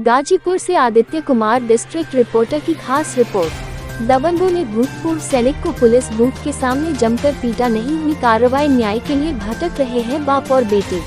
गाजीपुर से Aditya Kumar district reporter की खास रिपोर्ट। दबंगों ने भूतपूर्व सैनिक को पुलिस बूथ के सामने जमकर पीटा, नहीं हुई कार्रवाई, न्याय के लिए भटक रहे हैं बाप और बेटे।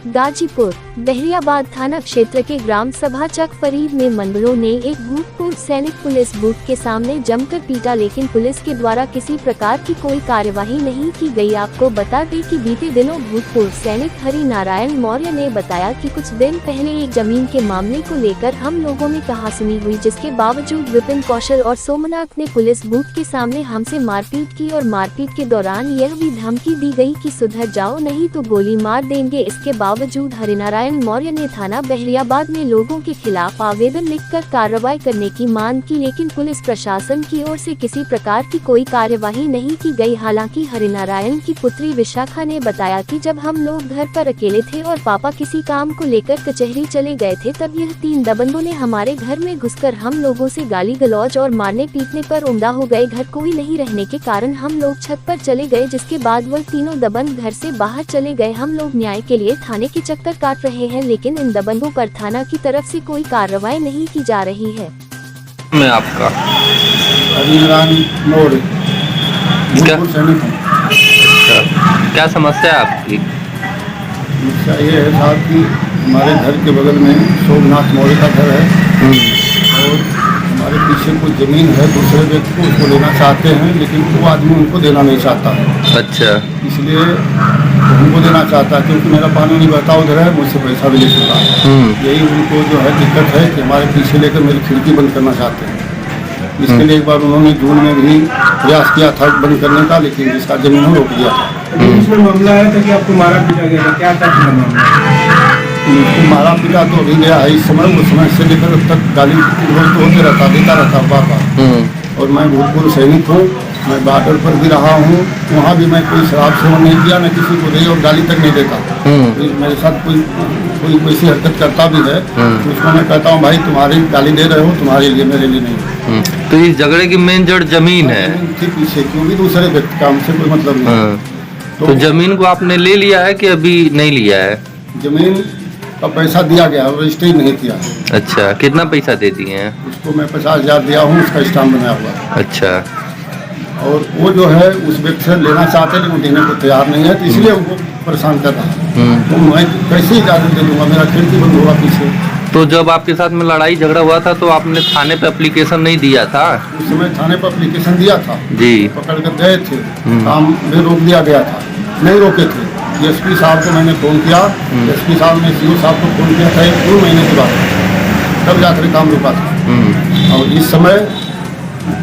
गाजीपुर बहरियाबाद थाना क्षेत्र के ग्राम सभा चक फरीद में मंडलों ने एक भूतपूर्व सैनिक पुलिस बूथ के सामने जमकर पीटा, लेकिन पुलिस के द्वारा किसी प्रकार की कोई कार्यवाही नहीं की गई। आपको बता दें कि बीते दिनों भूतपूर्व सैनिक हरि नारायण मौर्य ने बताया कि कुछ दिन पहले एक जमीन के मामले को लेकर हम लोगों में कहासुनी हुई, जिसके बावजूद विपिन कौशल और सोमनाथ ने पुलिस बूथ के सामने हमसे मारपीट की और मारपीट के दौरान यह भी धमकी दी गई कि सुधर जाओ नहीं तो गोली मार देंगे। इसके बावजूद हरिनारायण मौर्य ने थाना बहरियाबाद में लोगों के खिलाफ आवेदन लिखकर कार्रवाई करने की मांग की, लेकिन पुलिस प्रशासन की ओर से किसी प्रकार की कोई कार्यवाही नहीं की गई। हालांकि हरिनारायण की पुत्री विशाखा ने बताया कि जब हम लोग घर पर अकेले थे और पापा किसी काम को लेकर कचहरी चले गए थे, तब यह 3 दबंगों ने हमारे घर में घुसकर हम लोगों से गाली गलौज और मारने पीटने पर उमदा हो गए। घर कोई नहीं रहने के कारण हम लोग छत पर चले गए, जिसके बाद वह तीनों दबंग घर से बाहर चले गए। हम लोग न्याय के लिए थाने के चक्कर काट रहे हैं, लेकिन इन दबंगों पर थाना की तरफ से कोई कार्रवाई नहीं की जा रही है। मैं आपका क्या समस्या है आपकी? समस्या ये है साहब कि हमारे घर के बगल में सोमनाथ मौर्य का घर है और हमारे पीछे कुछ जमीन है, दूसरे व्यक्ति को उसको लेना चाहते हैं, लेकिन वो आदमी उनको देना नहीं चाहता है। अच्छा, इसलिए तो हमको देना चाहता है क्योंकि मेरा पानी नहीं बहता उधर है, मुझसे पैसा भी ले चुका है। यही उनको जो है दिक्कत है कि हमारे पीछे लेकर मेरी खिड़की बंद करना चाहते हैं। इसके लिए एक बार उन्होंने जून में भी प्रयास किया था बंद करने का, लेकिन इसका जमीन रोक दिया था। इसमें मामला है था कि आपको मारा पीटा गया था, क्या था मामला? उसको मारा पीटा तो अभी गया है इस समय, उस समय से लेकर अब तक गाली गलौज तो होते रहता, देता रहता बार। और मैं भूतपूर्व सैनिक हूँ, मैं बॉर्डर पर भी रहा हूँ, वहाँ भी मैं कोई शराब सेवन नहीं किया, न किसी को दे और गाली तक नहीं देता। मेरे साथ कोई वैसी हरकत करता भी है तो उसको मैं कहता हूँ भाई तुम्हारी गाली दे रहे हो, तुम्हारे लिए, मेरे लिए नहीं। तो इस झगड़े की मेन जड़ जमीन है के पीछे, क्योंकि दूसरे व्यक्ति का हमसे कोई मतलब नहीं। तो जमीन को आपने ले लिया है कि अभी नहीं लिया है? जमीन का पैसा दिया गया, रजिस्ट्री नहीं किया। अच्छा, कितना पैसा दे दिए हैं? उसको मैं 50,000 दिया हूँ, उसका स्टाम्प बनाया हुआ। अच्छा, और वो जो है उस व्यक्ति से लेना चाहते लेकिन देने को तैयार नहीं है, तो इसलिए उनको परेशान कर रहा है। तो मैं कैसे इजाजत दे दूंगा, मेरा खिड़की बंद होगा पीछे। तो जब आपके साथ में लड़ाई झगड़ा हुआ था तो आपने थाने पे एप्लीकेशन नहीं दिया था? उस समय थाने पर एप्लीकेशन दिया था जी, पकड़ कर गए थे, काम में रोक दिया गया था, नहीं रोके थे। एसपी साहब को मैंने फ़ोन किया, एसपी साहब ने सीओ साहब को फ़ोन किया था 1-2 महीने के बाद, तब जाकर काम रुका था। और इस समय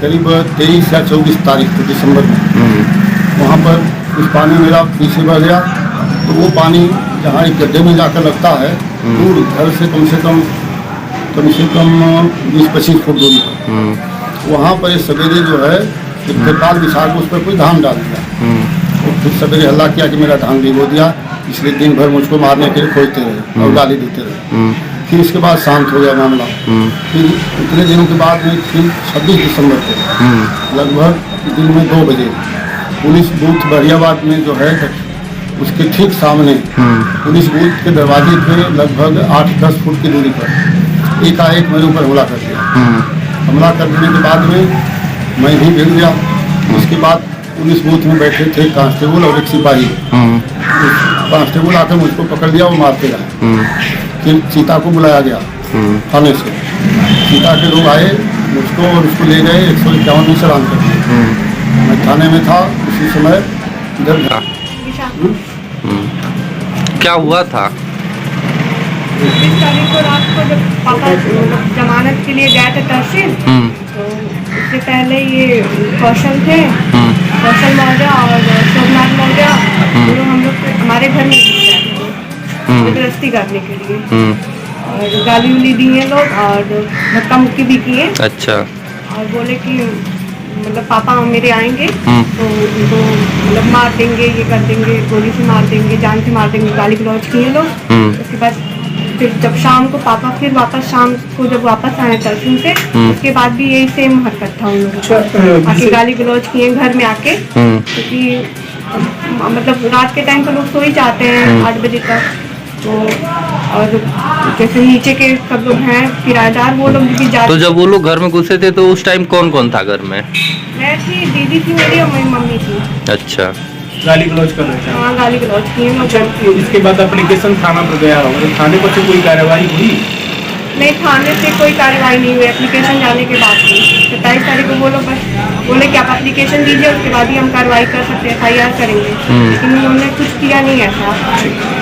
करीब 23 या 24 तारीख को दिसंबर में वहाँ पर कुछ पानी मेरा पीछे बह गया, तो वो पानी जहाँ एक गड्ढे में जाकर लगता है, दूर घर से कम से कम 20-25 फुट दूरी पर, वहाँ पर सवेरे जो है तिरपाल बिछा के उस पर कोई धान डाल दिया। और फिर सवेरे हल्ला किया कि मेरा धान भिगो दिया, इसलिए दिन भर मुझको मारने के लिए खोजते रहे और गाली देते रहे। फिर इसके बाद शांत हो गया मामला। फिर इतने दिनों के बाद में फिर 26 दिसंबर को लगभग दिन में 2 बजे पुलिस बूथ बहरियाबाद में जो है उसके ठीक सामने पुलिस बूथ के दरवाजे पे लगभग 8-10 फुट की दूरी पर एकाएक मेरे ऊपर हमला कर दिया। हमला कर देने के बाद में मैं भी गिर गया। उसके बाद पुलिस बूथ में बैठे थे कांस्टेबल और एक सिपाही, कांस्टेबल आकर मुझको पकड़ लिया और मारते रहे। फिर चीता को बुलाया गया थाने से, चीता के लोग आए, मुझको और उसको ले गए 151 में चालान कर दिया। मैं थाने में था उसी समय इधर। क्या हुआ था? 21 तारीख को रात को जब पापा जमानत के लिए गए थे तहसील, तो उससे पहले ये कौशल थे, कौशल मौर्य और सोमनाथ मौर्य, हम लोग हमारे घर में गृहस्थी करने के लिए और गाली उली दी है लोग और धक्का मुक्की भी किए। अच्छा, और बोले कि मतलब पापा मेरे आएंगे तो उनको मतलब मार देंगे, ये कर देंगे, गोली से मार देंगे, जान से मार देंगे, गाली गलौज किए लोग। उसके बाद फिर जब शाम को पापा फिर वापस शाम को जब वापस आए टर्शन से, उसके बाद भी यही सेम हरकत था उन लोगों का। आके गाली गलौज किए घर में आके, क्योंकि मतलब रात के टाइम तो लोग सो ही जाते हैं 8 बजे तक। तो और जैसे नीचे के सब लोग हैं किराएदार, वो लोग भी जाते। तो जब वो लोग घर में घुसे थे तो उस टाइम कौन कौन था घर में? मैं थी, दीदी थी मेरी और मेरी मम्मी थी। अच्छा, गाली गलौज कर रहे थे? हाँ, गाली गलौज किए लोग। अच्छा, इसके बाद एप्लीकेशन थाना पर गया होगा, तो थाने पर से कोई कार्रवाई हुई? नहीं, थाने से कोई कार्रवाई नहीं हुई, एप्लीकेशन जाने के बाद हुई। 27 तारीख को वो लोग बस बोले कि आप एप्लीकेशन दीजिए, उसके बाद ही हम कार्रवाई कर सकते हैं, FIR करेंगे, लेकिन उन्होंने कुछ किया नहीं ऐसा।